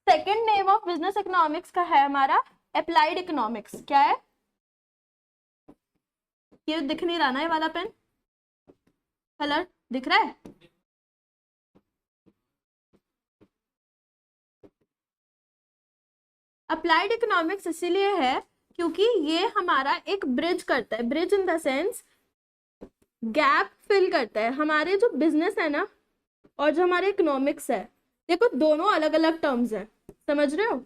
Second name of business economics का है हमारा अप्लाइड इकोनॉमिक्स। क्या है ये? दिख नहीं रहा ना ये वाला पेन कलर, दिख रहा है? अप्लाइड इकोनॉमिक्स इसीलिए है क्योंकि ये हमारा एक ब्रिज करता है, bridge in the sense gap fill करता है। हमारे जो बिजनेस है ना और जो हमारे इकोनॉमिक्स है, देखो दोनों अलग अलग टर्म्स हैं, समझ रहे हो?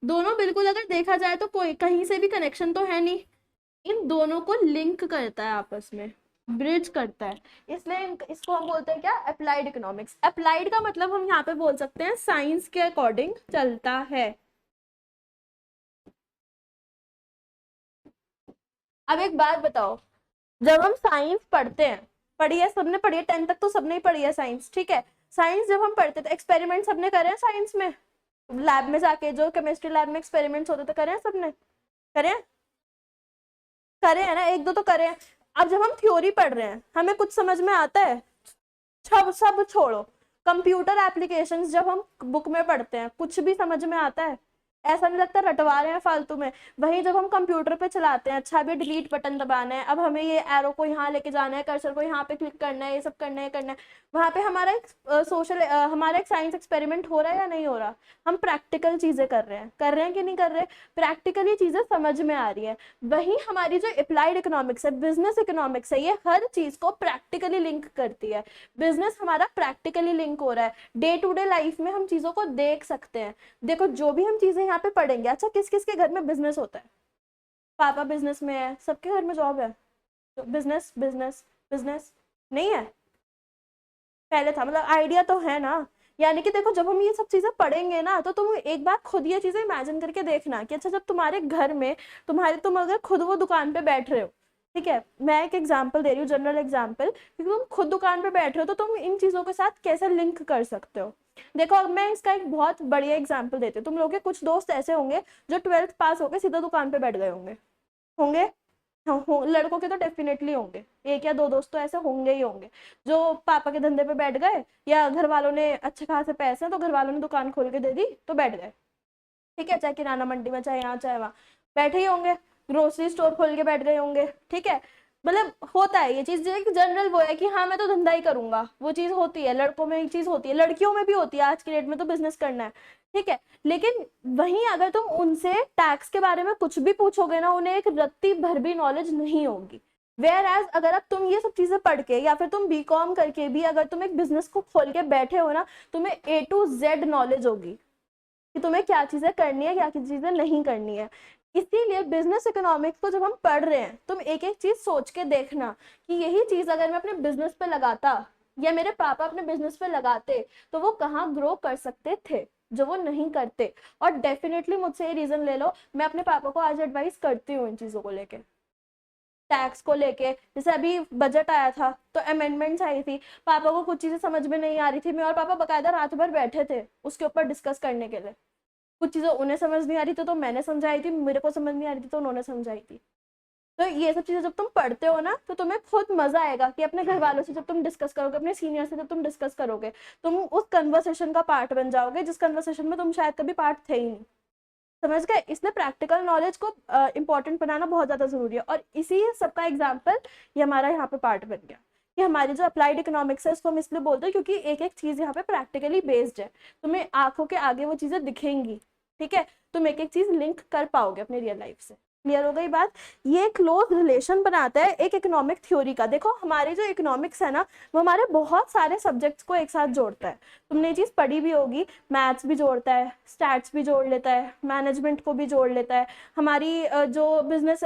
दोनों बिल्कुल अगर देखा जाए तो कोई कहीं से भी कनेक्शन तो है नहीं, इन दोनों को लिंक करता है आपस में, ब्रिज करता है। इसलिए इसको हम बोलते हैं क्या? Applied economics. अप्लाइड का मतलब हम यहाँ पे बोल सकते हैं साइंस के अकॉर्डिंग चलता है। अब एक बात बताओ, जब हम साइंस पढ़ते हैं, पढ़ी है सबने, पढ़ी है 10 तक तो सबने ही पढ़ी है साइंस, ठीक है? साइंस जब हम पढ़ते थे एक्सपेरिमेंट सबने करे हैं साइंस में, लैब में जाके जो केमिस्ट्री लैब में एक्सपेरिमेंट्स होते थे करे हैं सबने, करे हैं? करे हैं ना, एक दो तो करे हैं। अब जब हम थ्योरी पढ़ रहे हैं हमें कुछ समझ में आता है? सब सब छोड़ो, कंप्यूटर एप्लीकेशंस जब हम बुक में पढ़ते हैं कुछ भी समझ में आता है? ऐसा नहीं लगता रटवा रहे हैं फालतू में। वहीं जब हम कंप्यूटर पे चलाते हैं, अच्छा अभी डिलीट बटन दबाना है, अब हमें ये एरो को यहाँ लेके जाना है, कर्सर को यहाँ पे क्लिक करना है, ये सब करना है करना है, वहां पे हमारा एक हमारा एक साइंस एक्सपेरिमेंट हो रहा है या नहीं हो रहा? हम प्रैक्टिकल चीजें कर रहे हैं कि नहीं कर रहे? प्रैक्टिकली चीजें समझ में आ रही है। वही हमारी जो अप्लाइड इकोनॉमिक्स है, बिजनेस इकोनॉमिक्स है, ये हर चीज को प्रैक्टिकली लिंक करती है। बिजनेस हमारा प्रैक्टिकली लिंक हो रहा है, डे टू डे लाइफ में हम चीजों को देख सकते हैं। देखो जो भी हम चीजें यहाँ पे पढ़ेंगे, अच्छा किस किस के घर में बिजनेस होता है? पापा बिजनेस में है, सबके घर में जॉब है, तो बिजनेस बिजनेस बिजनेस नहीं है? पहले था, मतलब आइडिया तो है ना। यानी कि देखो जब हम ये सब चीजें पढ़ेंगे ना, तो तुम एक बार खुद ये चीजें इमेजिन करके देखना कि अच्छा जब तुम्हारे घर में तुम अगर खुद वो दुकान पे बैठ रहे हो, ठीक है, मैं एक एग्जांपल दे रही हूँ, जनरल एग्जांपल, क्योंकि तुम खुद दुकान पे बैठ रहे हो तो तुम इन चीजों के साथ कैसे लिंक कर सकते हो। देखो अब मैं इसका एक बहुत बढ़िया एग्जाम्पल देती हूँ। तुम लोग के कुछ दोस्त ऐसे होंगे जो 12th पास होकर सीधा दुकान पे बैठ गए होंगे, होंगे? हाँ, लड़कों के तो डेफिनेटली होंगे, एक या दो दोस्त तो ऐसे होंगे ही होंगे, जो पापा के धंधे पे बैठ गए, या घर वालों ने अच्छे खासे पैसे हैं तो घर वालों ने दुकान खोल के दे दी तो बैठ गए, ठीक है, चाहे किराना मंडी में, चाहे यहाँ चाहे वहाँ, बैठे ही होंगे। ग्रोसरी स्टोर खोल के बैठ गए होंगे, ठीक है। मतलब होता है ये चीज, जनरल वो है कि हाँ मैं तो धंधा ही करूंगा, वो चीज होती है, लड़कों में एक चीज होती है, लड़कियों में भी होती है, आज की डेट में तो बिजनेस करना है, ठीक है। लेकिन वहीं अगर तुम उनसे टैक्स के बारे में कुछ भी पूछोगे ना, उन्हें एक रत्ती भर भी नॉलेज नहीं होगी। वेयर एज अगर अब तुम ये सब चीजें पढ़ के या फिर तुम बीकॉम करके भी अगर तुम एक बिजनेस को खोल के बैठे हो ना, तुम्हें A to Z नॉलेज होगी कि तुम्हें क्या चीजें करनी है, क्या चीजें नहीं करनी है। इसीलिए बिजनेस इकोनॉमिक्स को जब हम पढ़ रहे हैं, तुम एक एक चीज सोच के देखना कि यही चीज अगर मैं अपने बिजनेस पे लगाता या मेरे पापा अपने बिजनेस पे लगाते तो वो कहाँ ग्रो कर सकते थे, जो वो नहीं करते। और डेफिनेटली मुझसे ये रीजन ले लो, मैं अपने पापा को आज एडवाइस करती हूँ इन चीजों को लेके, टैक्स को लेके। जैसे अभी बजट आया था तो अमेंडमेंट्स आई थी, पापा को कुछ चीजें समझ में नहीं आ रही थी, मैं और पापा बकायदा रात भर बैठे थे उसके ऊपर डिस्कस करने के लिए। कुछ चीजें उन्हें समझ नहीं आ रही थी तो मैंने समझाई थी, मेरे को समझ नहीं आ रही थी तो उन्होंने समझाई थी। तो ये सब चीजें जब तुम पढ़ते हो ना, तो तुम्हें खुद मजा आएगा कि अपने घर वालों से जब तुम डिस्कस करोगे, अपने सीनियर से जब तुम डिस्कस करोगे, तुम उस कन्वर्सेशन का पार्ट बन जाओगे जिस कन्वर्सेशन में तुम शायद कभी पार्ट थे ही नहीं। समझ गए? इसलिए प्रैक्टिकल नॉलेज को इंपॉर्टेंट बनाना बहुत ज्यादा जरूरी है, और इसी सबका एग्जाम्पल ये हमारा यहाँ पे पार्ट बन गया कि हमारी जो अप्लाइड इकोनॉमिक्स है इसको हम इसलिए बोलते हैं क्योंकि एक एक चीज यहाँ पे प्रैक्टिकली बेस्ड है, तुम्हें आंखों के आगे वो चीजें दिखेंगी, ठीक है, तुम एक एक चीज लिंक कर पाओगे अपनी रियल लाइफ से। क्लियर हो गई बात? ये क्लोज रिलेशन बनाता है एक इकोनॉमिक थ्योरी का। देखो हमारी जो इकोनॉमिक्स है ना, वो हमारे बहुत सारे सब्जेक्ट्स को एक साथ जोड़ता है। तुमने ये चीज पढ़ी भी होगी, मैथ्स भी जोड़ता है, स्टैट्स भी जोड़ लेता है, मैनेजमेंट को भी जोड़ लेता है। हमारी जो बिजनेस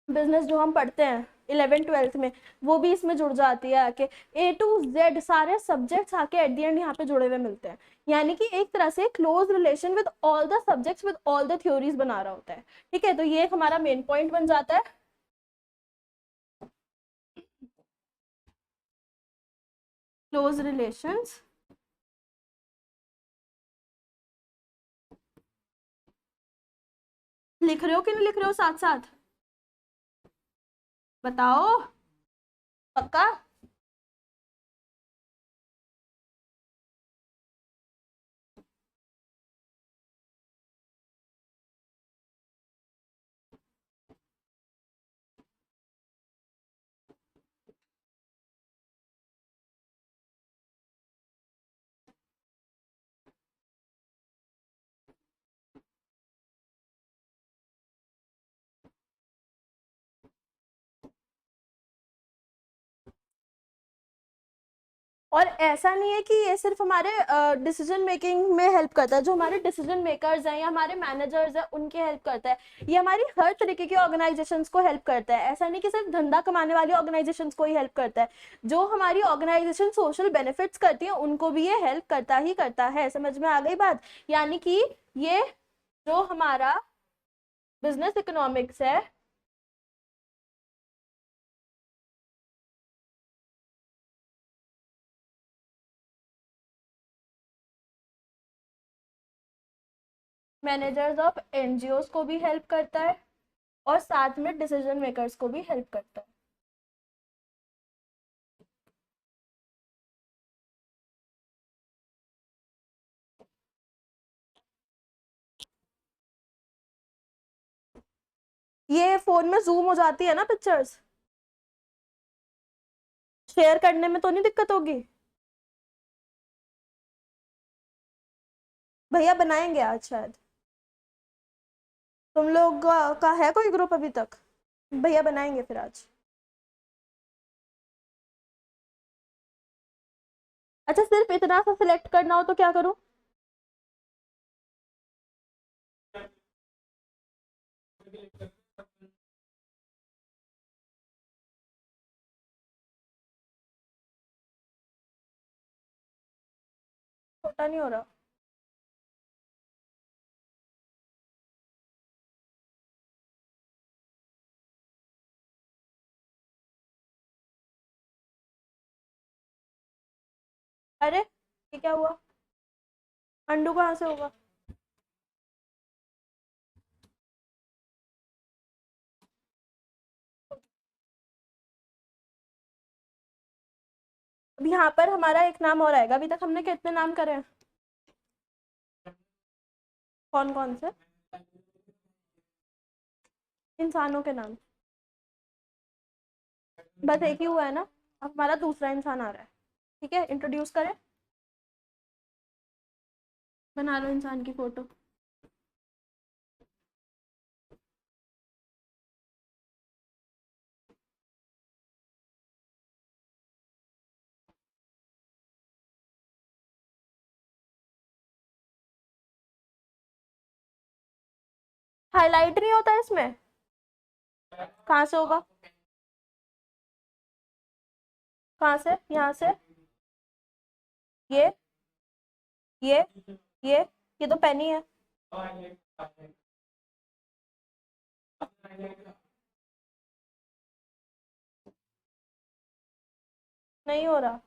बिजनेस जो हम पढ़ते हैं 11th-12th में, वो भी इसमें जुड़ जाती है आके। A to Z सारे सब्जेक्ट्स आके एट द एंड यहाँ पे जुड़े हुए मिलते हैं। यानी कि एक तरह से close relation with all the subjects with all the theories बना रहा होता है, ठीक है। तो ये हमारा मेन पॉइंट बन जाता है। क्लोज रिलेशंस, लिख रहे हो कि नहीं लिख रहे हो साथ साथ? बताओ, पक्का? और ऐसा नहीं है कि ये सिर्फ हमारे डिसीजन मेकिंग में हेल्प करता है, जो हमारे डिसीजन मेकर्स हैं या हमारे मैनेजर्स हैं उनकी हेल्प करता है, ये हमारी हर तरीके की ऑर्गेनाइजेशंस को हेल्प करता है। ऐसा नहीं कि सिर्फ धंधा कमाने वाली ऑर्गेनाइजेशंस को ही हेल्प करता है, जो हमारी ऑर्गेनाइजेशन सोशल बेनिफिट्स करती है उनको भी ये हेल्प करता ही करता है। समझ में आ गई बात? यानी कि ये जो हमारा बिजनेस इकोनॉमिक्स है, मैनेजर्स ऑफ एनजीओस को भी हेल्प करता है और साथ में डिसीजन मेकर्स को भी हेल्प करता है। ये फोन में जूम हो जाती है ना पिक्चर्स, शेयर करने में तो नहीं दिक्कत होगी? भैया बनाएंगे आज शायद। तुम लोग का है कोई ग्रुप अभी तक? भैया बनाएंगे फिर आज। अच्छा, सिर्फ इतना सा सिलेक्ट करना हो तो क्या करूं? छोटा नहीं हो रहा? अरे ये क्या हुआ? अंडू कहाँ से होगा? अब यहाँ पर हमारा एक नाम और आएगा। अभी तक हमने कितने नाम करे हैं? कौन कौन से? इंसानों के नाम? बस एक ही हुआ है ना? अब हमारा दूसरा इंसान आ रहा है। ठीक है, इंट्रोड्यूस करें। बना लो इंसान की फोटो। हाईलाइट नहीं होता इसमें? कहाँ से होगा? कहाँ से? यहाँ से? ये ये ये ये तो पेन ही है। नहीं हो रहा।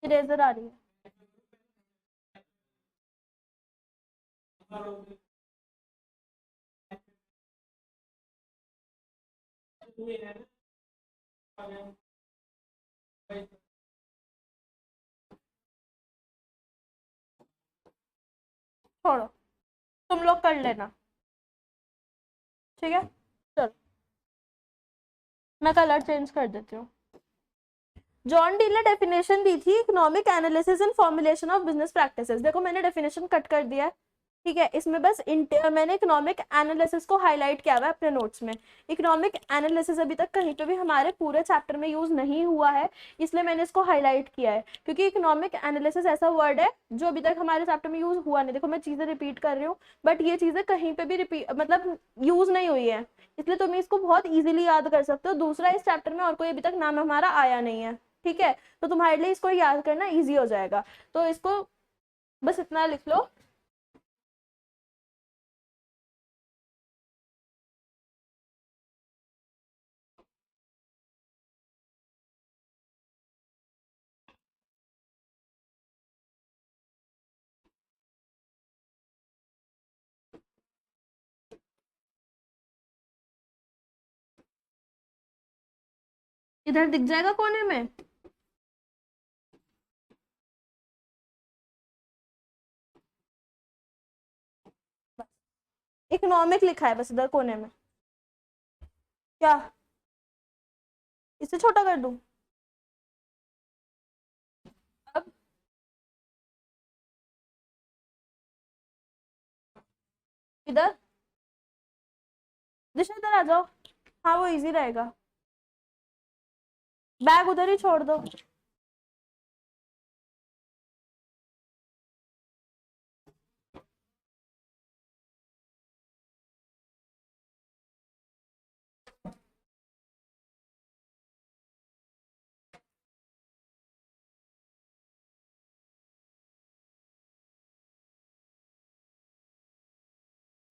इरेजर आ रही है। छोड़ो, तुम लोग कर लेना। ठीक है, चलो मैं कलर चेंज कर देती हूँ। जॉन डील ने डेफिनेशन दी थी, economic analysis and formulation of business practices. देखो मैंने डेफिनेशन कट कर दिया है। ठीक है, इसमें बस मैंने इकोनॉमिक एनालिसिस को हाईलाइट किया हुआ है अपने नोट्स में। इकोनॉमिक एनालिसिस अभी तक कहीं पे भी हमारे पूरे चैप्टर में यूज नहीं हुआ है, इसलिए मैंने इसको हाईलाइट किया है, क्योंकि इकोनॉमिक एनालिसिस ऐसा वर्ड है जो अभी तक हमारे चैप्टर में यूज हुआ नहीं। देखो मैं चीजें रिपीट कर रही हूँ, बट ये चीजें कहीं पे भी रिपीट मतलब यूज नहीं हुई है, इसलिए तुम इसको बहुत इजीली याद कर सकते हो। दूसरा, इस चैप्टर में और कोई अभी तक नाम हमारा आया नहीं है। ठीक है, तो तुम्हारे लिए इसको याद करना इजी हो जाएगा। तो इसको बस इतना लिख लो। इधर दिख जाएगा कोने में। इकोनॉमिक लिखा है बस इधर कोने में। क्या इसे छोटा कर दूं? अब इधर दिशा इधर आ जाओ, हाँ वो इजी रहेगा, बैग उधर ही छोड़ दो।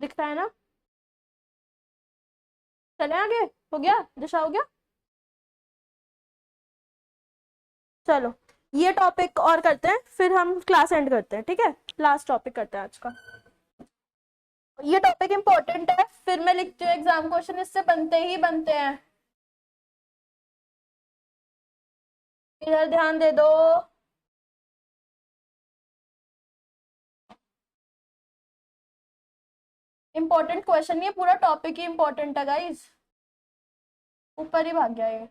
दिखता है ना, चले आगे, हो गया दिशा, हो गया। चलो ये टॉपिक और करते हैं, फिर हम क्लास एंड करते हैं, ठीक है, लास्ट टॉपिक करते हैं आज का। ये टॉपिक इंपॉर्टेंट है, फिर मैं लिखती हूँ एग्जाम क्वेश्चन इससे बनते ही बनते हैं, इधर ध्यान दे दो। इंपॉर्टेंट क्वेश्चन, ये पूरा टॉपिक ही इंपॉर्टेंट है गाइस, ऊपर ही भाग गया ये,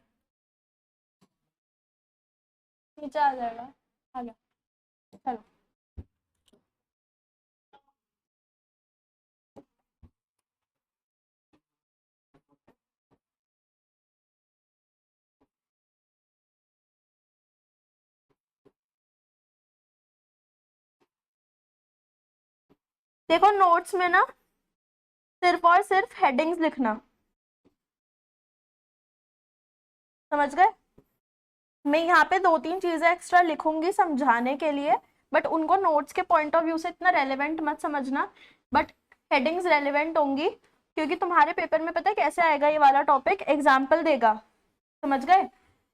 नीचे आ जाएगा, आ गया, चलो। देखो नोट्स में ना सिर्फ और सिर्फ हेडिंग्स लिखना, समझ गए। मैं यहाँ पे 2-3 चीजें एक्स्ट्रा लिखूंगी समझाने के लिए, बट उनको नोट्स के पॉइंट ऑफ व्यू से इतना रेलेवेंट मत समझना, बट हेडिंग्स रेलेवेंट होंगी, क्योंकि तुम्हारे पेपर में पता है कैसे आएगा ये वाला टॉपिक, एग्जाम्पल देगा, समझ गए,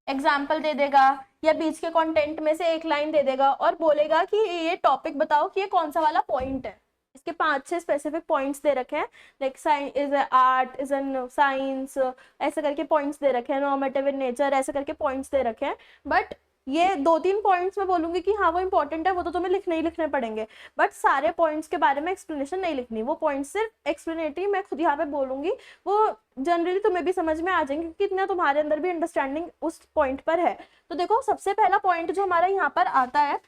एग्जाम्पल दे देगा, या बीच के कंटेंट में से एक लाइन दे देगा और बोलेगा कि ये टॉपिक बताओ कि ये कौन सा वाला पॉइंट है। इसके 5-6 स्पेसिफिक पॉइंट्स दे रखे हैं, like science is art is an science, ऐसे करके पॉइंट्स दे रखे हैं, नॉर्मेटिव इन नेचर, ऐसे करके पॉइंट्स दे रखे हैं। बट ये 2-3 पॉइंट्स मैं बोलूंगी कि हाँ वो इंपॉर्टेंट है, वो तो तुम्हें लिखने ही लिखने पड़ेंगे, बट सारे पॉइंट्स के बारे में एक्सप्लेनेशन नहीं लिखनी, वो पॉइंट्स सिर्फ एक्सप्लेनेटरी मैं खुद यहाँ पे बोलूंगी, वो जनरली तुम्हें भी समझ में आ जाएंगे कि कितना तुम्हारे अंदर भी अंडरस्टैंडिंग उस पॉइंट पर है। तो देखो सबसे पहला पॉइंट जो हमारा यहाँ पर आता है,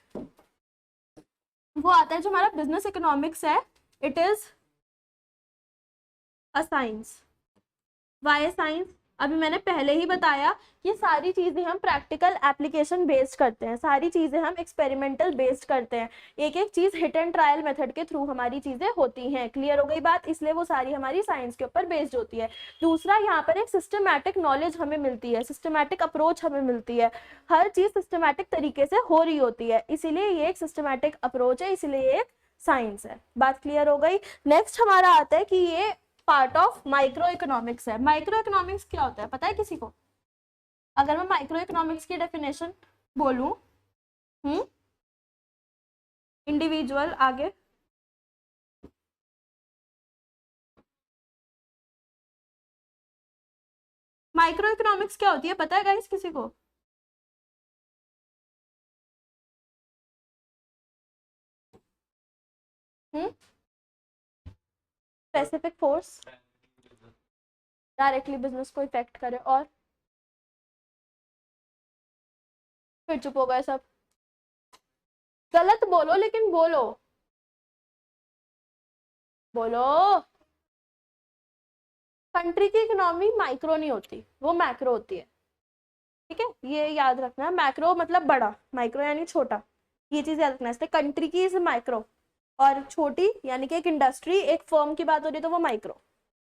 वो आता है जो हमारा बिजनेस इकोनॉमिक्स है, it is a science. Why science, अभी मैंने पहले ही बताया कि सारी चीजें हम प्रैक्टिकल एप्लीकेशन बेस्ड करते हैं, सारी चीजें हम एक्सपेरिमेंटल बेस्ड करते हैं, एक एक चीज हिट एंड ट्रायल मेथड के थ्रू हमारी चीजें होती हैं, क्लियर हो गई बात, इसलिए वो सारी हमारी साइंस के ऊपर बेस्ड होती है। दूसरा, यहाँ पर एक सिस्टमैटिक नॉलेज हमें मिलती है, सिस्टमैटिक अप्रोच हमें मिलती है, हर चीज सिस्टमैटिक तरीके से हो रही होती है, इसीलिए ये एक सिस्टमैटिक अप्रोच है, इसीलिए एक साइंस है। बात क्लियर हो गई। नेक्स्ट हमारा आता है कि ये पार्ट ऑफ माइक्रो इकोनॉमिक्स है। माइक्रो इकोनॉमिक्स क्या होता है पता है किसी को? अगर मैं माइक्रो इकोनॉमिक्स की डेफिनेशन बोलूं, इंडिविजुअल, आगे माइक्रो इकोनॉमिक्स क्या होती है पता है गाइस किसी को? स्पेसिफिक फोर्स डायरेक्टली बिजनेस को इफेक्ट करे, और फिर चुप हो गए सब, गलत बोलो लेकिन बोलो, बोलो। कंट्री की इकोनॉमी माइक्रो नहीं होती, वो मैक्रो होती है, ठीक है, ये याद रखना, मैक्रो मतलब बड़ा, माइक्रो यानी छोटा, ये चीज याद रखना है। इसलिए कंट्री की इज माइक्रो, और छोटी यानी कि एक इंडस्ट्री, एक फर्म की बात हो रही है तो वो माइक्रो,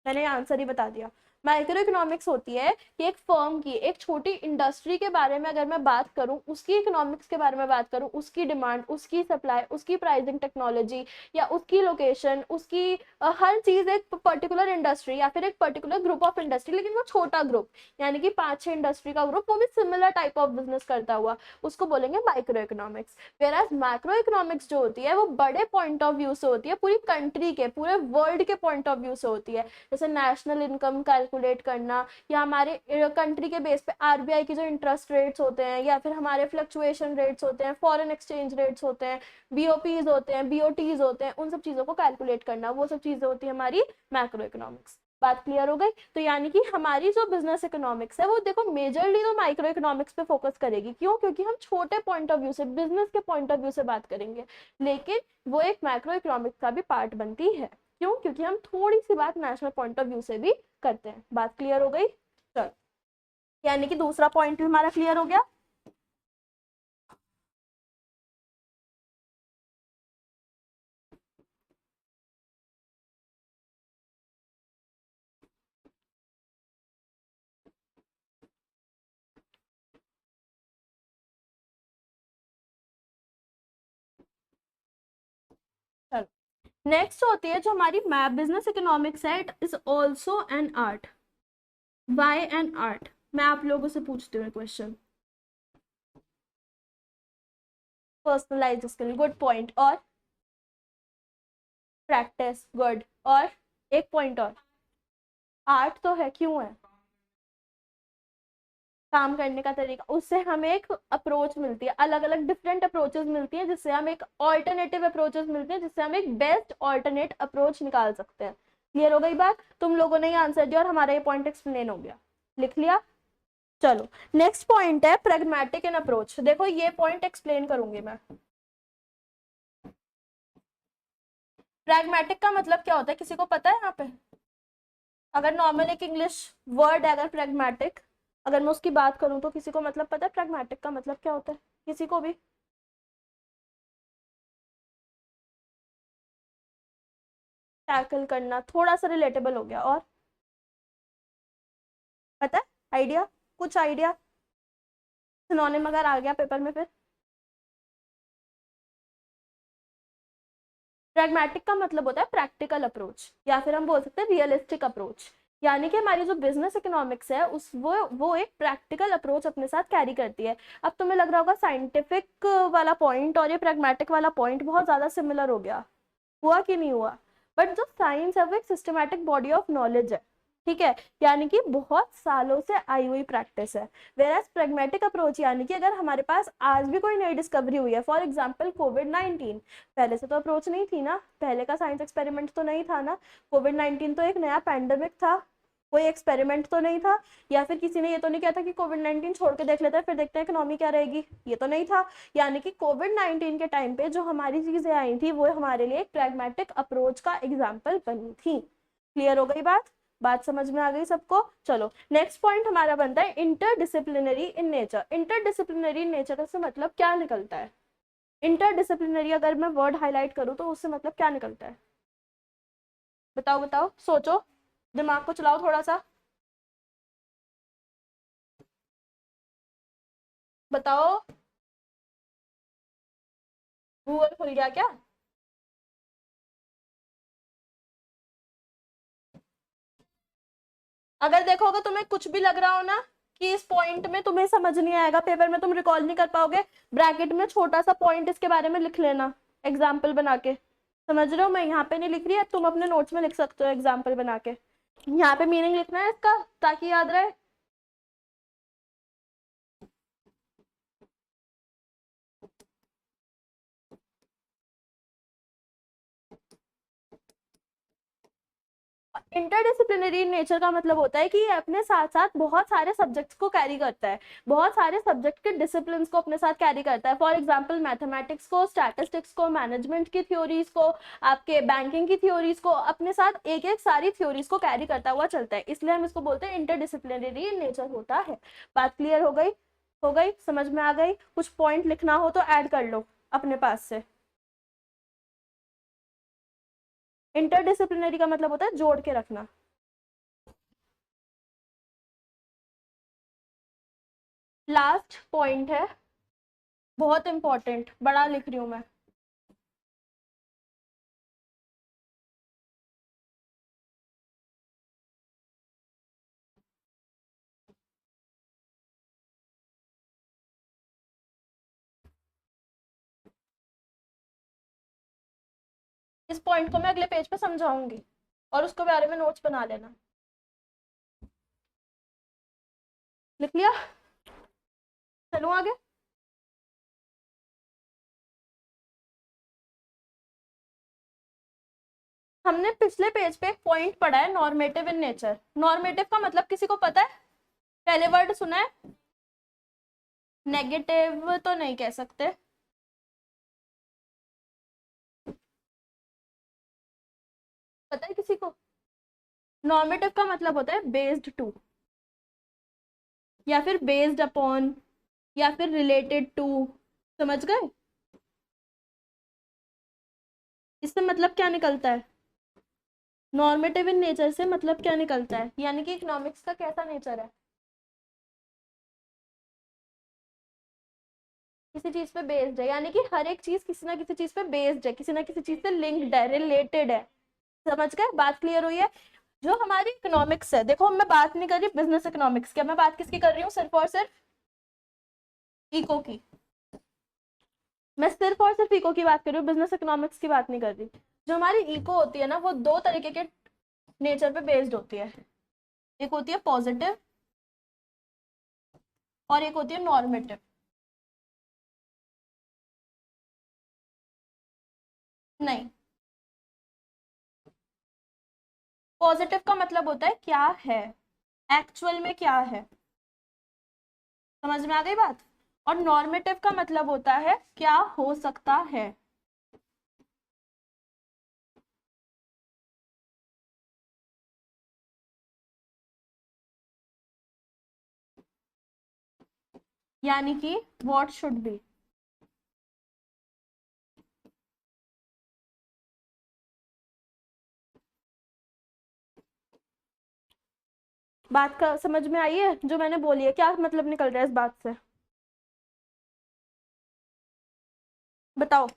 मैंने आंसर ही बता दिया। माइक्रो इकोनॉमिक्स होती है कि एक फर्म की, एक छोटी इंडस्ट्री के बारे में अगर मैं बात करूं, उसकी इकोनॉमिक्स के बारे में बात करूं, उसकी डिमांड, उसकी सप्लाई, उसकी प्राइसिंग टेक्नोलॉजी, या उसकी लोकेशन, उसकी हर चीज, एक पर्टिकुलर इंडस्ट्री या फिर एक पर्टिकुलर ग्रुप ऑफ इंडस्ट्री, लेकिन वो छोटा ग्रुप, यानी कि 5-6 इंडस्ट्री का ग्रुप, वो भी सिमिलर टाइप ऑफ बिजनेस करता हुआ, उसको बोलेंगे माइक्रो इकोनॉमिक्स। वेराज मैक्रो इकोनॉमिक्स जो होती है वो बड़े पॉइंट ऑफ व्यू से होती है, पूरी कंट्री के, पूरे वर्ल्ड के पॉइंट ऑफ व्यू से होती है, जैसे नेशनल इनकम कैलकुलेट करना, या हमारे कंट्री के बेस पे आरबीआई की जो इंटरेस्ट रेट्स होते हैं, या फिर हमारे फ्लक्चुएशन रेट्स होते हैं, फॉरेन एक्सचेंज रेट्स होते हैं, बीओपीज होते हैं, बीओटीज होते हैं, उन सब चीजों को कैलकुलेट करना, वो सब चीजें होती है हमारी मैक्रो इकोनॉमिक्स। बात क्लियर हो गई? तो यानी कि हमारी जो बिजनेस इकोनॉमिक्स है वो देखो मेजरली तो माइक्रो इकोनॉमिक्स पे फोकस करेगी, क्यों? क्योंकि हम छोटे पॉइंट ऑफ व्यू से, बिजनेस के पॉइंट ऑफ व्यू से बात करेंगे, लेकिन वो एक मैक्रो इकोनॉमिक्स का भी पार्ट बनती है। क्यों? क्योंकि हम थोड़ी सी बात नेशनल पॉइंट ऑफ व्यू से भी करते हैं। बात क्लियर हो गई? चलो, यानी कि दूसरा पॉइंट भी हमारा क्लियर हो गया। चलो, नेक्स्ट होती है जो हमारी मैप बिजनेस इकोनॉमिक्स है, it is also an art. Why an art? मैं आप लोगों से पूछती हूँ question. Personalize skill, good point. और प्रैक्टिस, गुड। और एक पॉइंट और, आर्ट तो है, क्यों है? काम करने का तरीका, उससे हमें एक अप्रोच मिलती है, अलग अलग डिफरेंट अप्रोचेस मिलती हैं, जिससे हम एक ऑल्टरनेटिव अप्रोचेस मिलते हैं, जिससे हम एक बेस्ट ऑल्टरनेट अप्रोच निकाल सकते हैं। क्लियर हो गई बात? तुम लोगों ने ही आंसर दिया और हमारा ये पॉइंट एक्सप्लेन हो गया, लिख लिया। चलो, नेक्स्ट पॉइंट है प्रैग्मेटिक इन अप्रोच। देखो ये पॉइंट एक्सप्लेन करूंगी मैं। प्रैग्मेटिक का मतलब क्या होता है, किसी को पता है यहाँ पे? अगर नॉर्मल एक इंग्लिश वर्ड है, अगर प्रैग्मेटिक, अगर मैं उसकी बात करूं तो किसी को मतलब पता है प्रैग्मेटिक का मतलब क्या होता है? किसी को भी? टैकल करना, थोड़ा सा रिलेटेबल हो गया। और पता है? आइडिया, कुछ आइडिया? सिनोनिम अगर आ गया पेपर में फिर? प्रैग्मेटिक का मतलब होता है प्रैक्टिकल अप्रोच, या फिर हम बोल सकते हैं रियलिस्टिक अप्रोच। यानी कि हमारी जो बिजनेस इकोनॉमिक्स है उस वो एक प्रैक्टिकल अप्रोच अपने साथ कैरी करती है। अब तुम्हें लग रहा होगा साइंटिफिक वाला पॉइंट और ये प्रैग्मेटिक वाला पॉइंट बहुत ज्यादा सिमिलर हो गया, हुआ कि नहीं हुआ? बट जो साइंस है वो एक सिस्टमैटिक बॉडी ऑफ नॉलेज है, ठीक है, यानी कि बहुत सालों से आई हुई प्रैक्टिस है। वेराज प्रैग्मेटिक अप्रोच यानी कि अगर हमारे पास आज भी कोई नई डिस्कवरी हुई है, फॉर एग्जांपल कोविड-19, पहले से तो अप्रोच नहीं थी ना, पहले का साइंस एक्सपेरिमेंट तो नहीं था ना। कोविड-19 तो एक नया पैंडेमिक था, कोई एक्सपेरिमेंट तो नहीं था। या फिर किसी ने ये तो नहीं किया था कि कोविड-19 छोड़ के देख लेते हैं फिर देखते हैं इकोनॉमी क्या रहेगी, ये तो नहीं था। यानी कि कोविड-19 के टाइम पे जो हमारी चीजें आई थी वो हमारे लिए एक प्रैग्मेटिक अप्रोच का एग्जाम्पल बनी थी। क्लियर हो गई बात? बात समझ में आ गई सबको? चलो, नेक्स्ट पॉइंट हमारा बनता है interdisciplinary in nature. Interdisciplinary in nature से मतलब क्या निकलता है? इंटरडिसिप्लिनरी अगर मैं वर्ड हाईलाइट करूं तो उससे मतलब क्या निकलता है? बताओ बताओ, सोचो, दिमाग को चलाओ थोड़ा सा, बताओ। गूगल खुल गया क्या? अगर देखो, अगर तुम्हें कुछ भी लग रहा हो ना कि इस पॉइंट में तुम्हें समझ नहीं आएगा, पेपर में तुम रिकॉल नहीं कर पाओगे, ब्रैकेट में छोटा सा पॉइंट इसके बारे में लिख लेना, एग्जाम्पल बना के। समझ रहे हो? मैं यहाँ पे नहीं लिख रही है, तुम अपने नोट्स में लिख सकते हो एग्जाम्पल बना के। यहाँ पे मीनिंग लिखना है इसका ताकि याद रहे। इंटरडिसिप्लिनरी नेचर का मतलब होता है कि ये अपने साथ साथ बहुत सारे सब्जेक्ट्स को कैरी करता है, बहुत सारे सब्जेक्ट के डिसिप्लिन को अपने साथ कैरी करता है। फॉर एग्जांपल मैथमेटिक्स को, स्टैटिस्टिक्स को, मैनेजमेंट की थ्योरीज को, आपके बैंकिंग की थ्योरीज को, अपने साथ एक एक सारी थ्योरीज को कैरी करता हुआ चलता है, इसलिए हम इसको बोलते हैं इंटरडिसिप्लिनरी नेचर होता है। बात क्लियर हो गई? हो गई? समझ में आ गई? कुछ पॉइंट लिखना हो तो ऐड कर लो अपने पास से। इंटरडिसिप्लिनरी का मतलब होता है जोड़ के रखना। लास्ट पॉइंट है, बहुत इंपॉर्टेंट, बड़ा लिख रही हूं मैं। इस पॉइंट को मैं अगले पेज पे समझाऊंगी और उसके बारे में नोट्स बना लेना। लिख लिया? चलूं आगे? हमने पिछले पेज पे एक पॉइंट पढ़ा है, नॉर्मेटिव इन नेचर। नॉर्मेटिव का मतलब किसी को पता है? पहले वर्ड सुना है? नेगेटिव तो नहीं कह सकते, पता है किसी को? नॉर्मेटिव का मतलब होता है बेस्ड टू, या फिर बेस्ड अपॉन, या फिर रिलेटेड टू। समझ गए? इससे मतलब क्या निकलता है? नॉर्मेटिव इन नेचर से मतलब क्या निकलता है, यानी कि इकोनॉमिक्स का कैसा नेचर है? किसी चीज पे बेस्ड है, यानी कि हर एक चीज किसी ना किसी चीज पे बेस्ड है, किसी ना किसी चीज से लिंक्ड है, रिलेटेड है। समझ गए? बात क्लियर हुई है? जो हमारी इकोनॉमिक्स है, देखो मैं बात नहीं कर रही बिजनेस इकोनॉमिक्स की, मैं बात किसकी कर रही हूँ? सिर्फ और सिर्फ इको की। मैं सिर्फ और सिर्फ इको की बात कर रही हूँ, बिजनेस इकोनॉमिक्स की बात नहीं कर रही। जो हमारी इको होती है ना, वो दो तरीके के नेचर पे बेस्ड होती है। एक होती है पॉजिटिव और एक होती है नॉर्मेटिव। नहीं, पॉजिटिव का मतलब होता है क्या है, एक्चुअल में क्या है। समझ में आ गई बात? और नॉर्मेटिव का मतलब होता है क्या हो सकता है। यानी कि व्हाट शुड बी। बात का समझ में आई है जो मैंने बोली है? क्या मतलब निकल रहा है इस बात से? बताओ।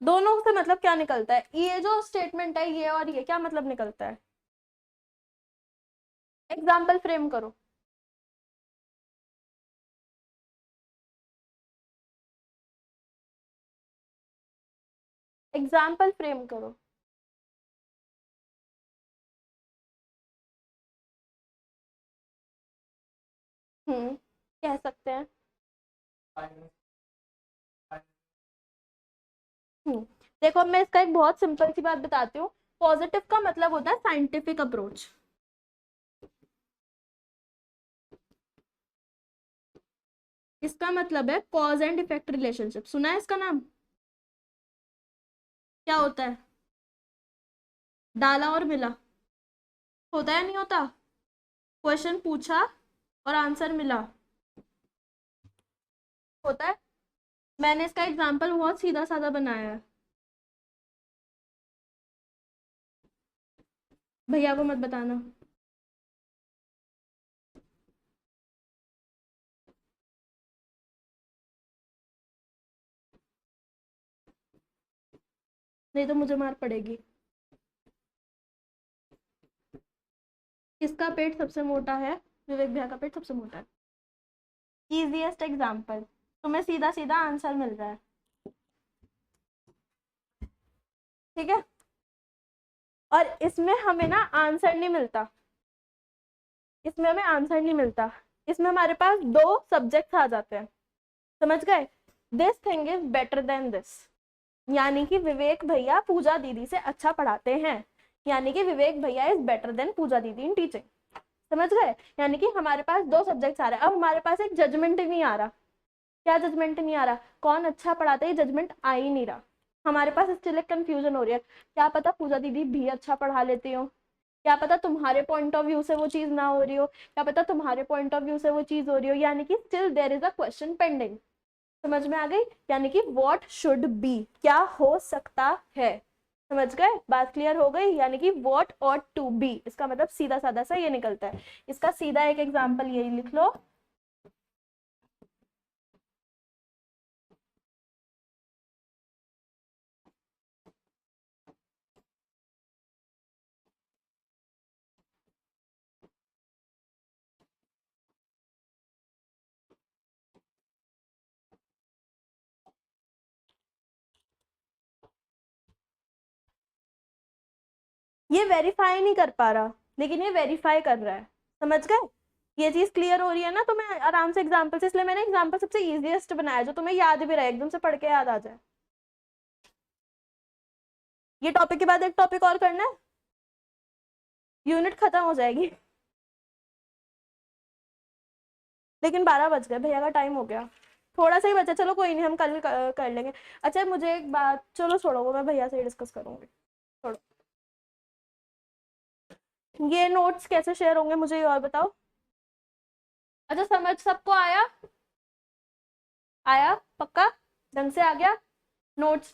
दोनों से मतलब क्या निकलता है? ये जो स्टेटमेंट है, ये और ये, क्या मतलब निकलता है? एग्जाम्पल फ्रेम करो। एग्जाम्पल फ्रेम करो। कह सकते हैं। हम्म देखो, मैं इसका एक बहुत सिंपल सी बात बताती हूँ। पॉजिटिव का मतलब होता है साइंटिफिक अप्रोच। इसका मतलब है कॉज एंड इफेक्ट रिलेशनशिप। सुना है इसका नाम? क्या होता है? डाला और मिला। होता है नहीं होता? क्वेश्चन पूछा और आंसर मिला। होता है। मैंने इसका एग्जाम्पल बहुत सीधा साधा बनाया है। भैया को मत बताना। नहीं तो मुझे मार पड़ेगी। किसका पेट सबसे मोटा है? विवेक भैया का पेट सबसे मोटा है। Easiest example. तुम्हें सीधा सीधा आंसर मिल रहा है। ठीक है। और इसमें हमें ना आंसर नहीं मिलता। इसमें हमें आंसर नहीं मिलता। इसमें हमारे पास दो सब्जेक्ट्स आ जाते हैं। समझ गए? This thing is better than this. यानी कि विवेक भैया पूजा दीदी से अच्छा पढ़ाते हैं। यानी कि विवेक भैया इज बेटर देन पूजा दीदी इन टीचिंग। समझ गए? यानी कि हमारे पास दो सब्जेक्ट्स आ रहे हैं। अब हमारे पास एक जजमेंट नहीं आ रहा। क्या जजमेंट नहीं आ रहा? कौन अच्छा पढ़ाता है, जजमेंट आ ही नहीं रहा। हमारे पास स्टिल एक कंफ्यूजन हो रही है। क्या पता पूजा दीदी भी अच्छा पढ़ा लेती हो, क्या पता तुम्हारे पॉइंट ऑफ व्यू से वो चीज ना हो रही हो, क्या पता तुम्हारे पॉइंट ऑफ व्यू से वो चीज हो रही हो। यानी कि still there is a question pending. समझ में आ गई? यानी कि व्हाट शुड बी, क्या हो सकता है। समझ गए? बात क्लियर हो गई? यानी कि व्हाट ऑट टू बी, इसका मतलब सीधा साधा सा ये निकलता है। इसका सीधा एक एग्जांपल यही लिख लो। ये वेरीफाई नहीं कर पा रहा, लेकिन ये वेरीफाई कर रहा है। समझ गए? ये चीज क्लियर हो रही है ना? तो मैं आराम से एग्जांपल से, इसलिए मैंने एग्जांपल सबसे इजीएस्ट बनाया जो तुम्हें याद भी रहे, एकदम से पढ़ के याद आ जाए। ये टॉपिक के बाद एक टॉपिक और करना है, यूनिट खत्म हो जाएगी। लेकिन 12 बज गए, भैया का टाइम हो गया। थोड़ा सा ही बचा, चलो कोई नहीं, हम कल कर लेंगे। अच्छा मुझे एक बात, चलो छोड़ो, वो मैं भैया से डिस्कस करूंगी, छोड़ो। ये नोट्स कैसे शेयर होंगे मुझे ये और बताओ। अच्छा समझ सबको आया? आया पक्का? ढंग से आ गया नोट्स?